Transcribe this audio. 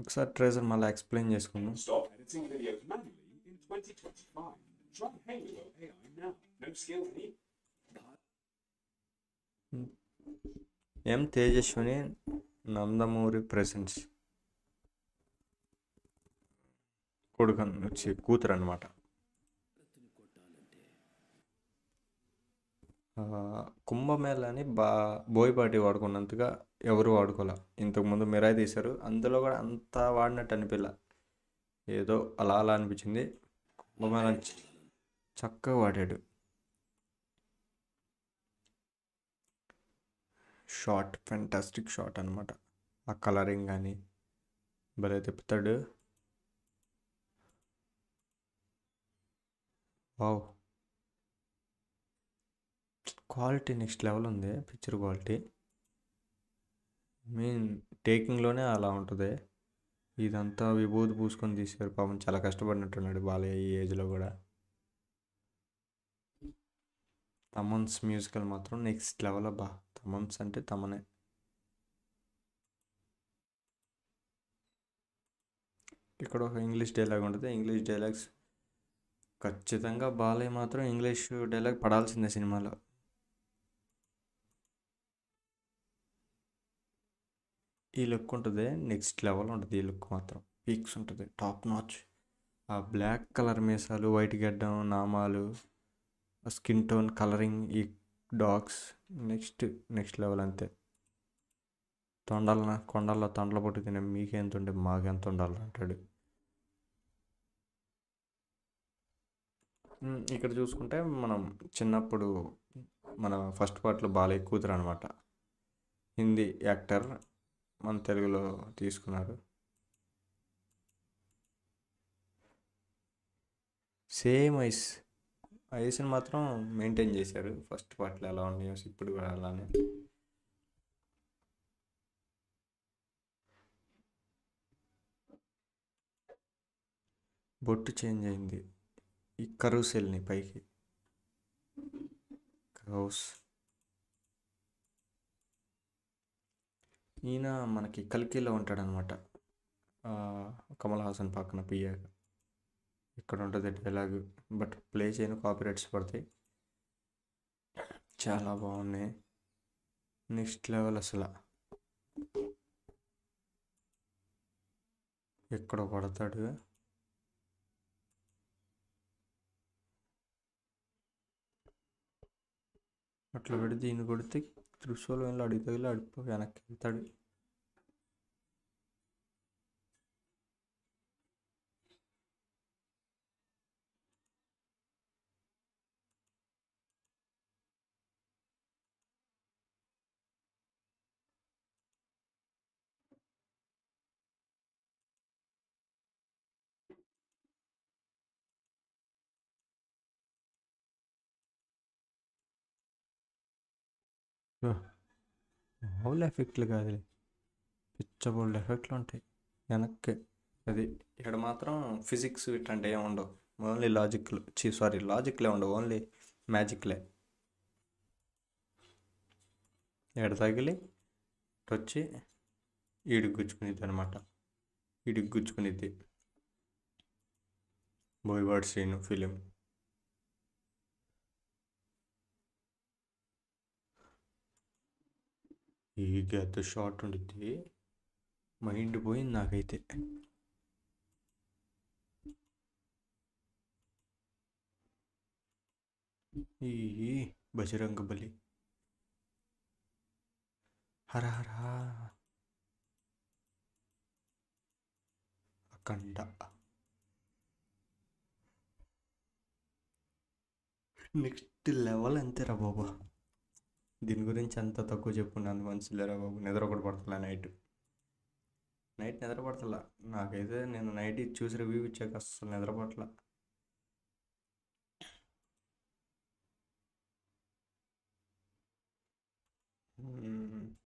ఒకసారి ట్రేజర్ మళ్ళీ ఎక్స్ప్లెయిన్ చేసుకుందాం. Stop editing videos manually in 2025. Try Halo AI now. No skill needed. M Tejaswini Nandamuri presence కొడుకు వచ్చి కూతురు అనమాట. కుంభమేళాని బోయపాటి వాడుకున్నంతగా ఎవరు వాడుకోలే. ఇంతకుముందు మిరాయి తీశారు, అందులో కూడా అంత వాడినట్టు అనిపించలే, ఏదో అలా అలా అనిపించింది. కుంభమేళా చక్కగా వాడాడు. షార్ట్ ఫెంటాస్టిక్ షార్ట్ అనమాట. ఆ కలరింగ్ కానీ భలే తిప్పుతాడు. వావ్, క్వాలిటీ నెక్స్ట్ లెవెల్ ఉంది. పిక్చర్ క్వాలిటీ మీన్ టేకింగ్లోనే అలా ఉంటుంది. ఇదంతా విభూతి పూసుకొని తీశారు. పాపం చాలా కష్టపడినట్టున్నాడు బాలయ్య ఈ ఏజ్లో కూడా. తమన్స్ మ్యూజికల్ మాత్రం నెక్స్ట్ లెవెల్ అబ్బా. తమన్స్ అంటే తమనే. ఇక్కడ ఒక ఇంగ్లీష్ డైలాగ్ ఉంటుంది. ఇంగ్లీష్ డైలాగ్స్ ఖచ్చితంగా బాలయ్య మాత్రం ఇంగ్లీష్ డైలాగ్ పడాల్సిందే సినిమాలో. ఈ లుక్ ఉంటుంది, నెక్స్ట్ లెవెల్ ఉంటుంది. ఈ లుక్ మాత్రం పీక్స్ ఉంటుంది, టాప్ నాచ్. ఆ బ్లాక్ కలర్ మీసాలు, వైట్ గడ్డం, నామాలు, స్కిన్ టోన్ కలరింగ్, ఈ డాగ్స్ నెక్స్ట్ లెవెల్ అంతే. కొండల్లో తొండలు పొట్టు తినే మీకెంత ఉండే మాకెంత ఉండాలి అంటాడు. ఇక్కడ చూసుకుంటే మనం చిన్నప్పుడు మన ఫస్ట్ పార్ట్లో బాలయ్య కూతురు అనమాట. హిందీ యాక్టర్, మన తెలుగులో తీసుకున్నారు. సేమ్ ఐస్ని మాత్రం మెయింటైన్ చేశారు. ఫస్ట్ పార్ట్లో ఎలా ఉన్నాయో ఇప్పుడు కూడా అలానే. బొట్టు చేంజ్ అయింది. ఈ కరూసెల్ని పైకి కౌస్. ఈయన మనకి కల్కిలో ఉంటాడనమాట, కమల్ హాసన్ పక్కన పియ్యాక. ఇక్కడ ఉంటుంది డైలాగ్, బట్ ప్లే చేయను, కాపీరైట్స్ పడతాయి. చాలా బాగున్నాయి, నెక్స్ట్ లెవెల్ అసలు. ఎక్కడ పడతాడు, అట్లా పెడితే దీన్ని కొడితే త్రిశూలంలో అడిగి తగిలి అడిపో వెనక్కి వెళ్తాడు. మామూలు ఎఫెక్ట్లు కాదులే, పిచ్చబోల్డ్ ఎఫెక్ట్లు ఉంటాయి వెనక్కి. అది ఇక్కడ మాత్రం ఫిజిక్స్ ఇట్లాంటి ఏమి ఉండవు, ఓన్లీ లాజిక్లే ఉండవు, ఓన్లీ మ్యాజిక్లే. ఎక్కడ తగిలి వచ్చి ఈడికి గుచ్చుకునిద్ది అనమాట. ఈడికి గుచ్చుకునిద్ది. బోయవాడ్ సీను ఫిలిం. ఈ గద్ద షార్ట్ ఉండిద్ది, మైండ్ పోయింది నాకైతే. ఈ బజరంగ బలి, హర హర, అఖండ, నెక్స్ట్ లెవెల్ అంతేరా బాబా. దీని గురించి అంత తక్కువ చెప్పుకున్నాను మనసులేరా బాబు. నిద్ర కూడా పడతలే నైట్ నిద్ర పడతలా నాకైతే. నేను నైట్ చూసి రివ్యూ ఇచ్చాక అసలు నిద్ర పడట్లా.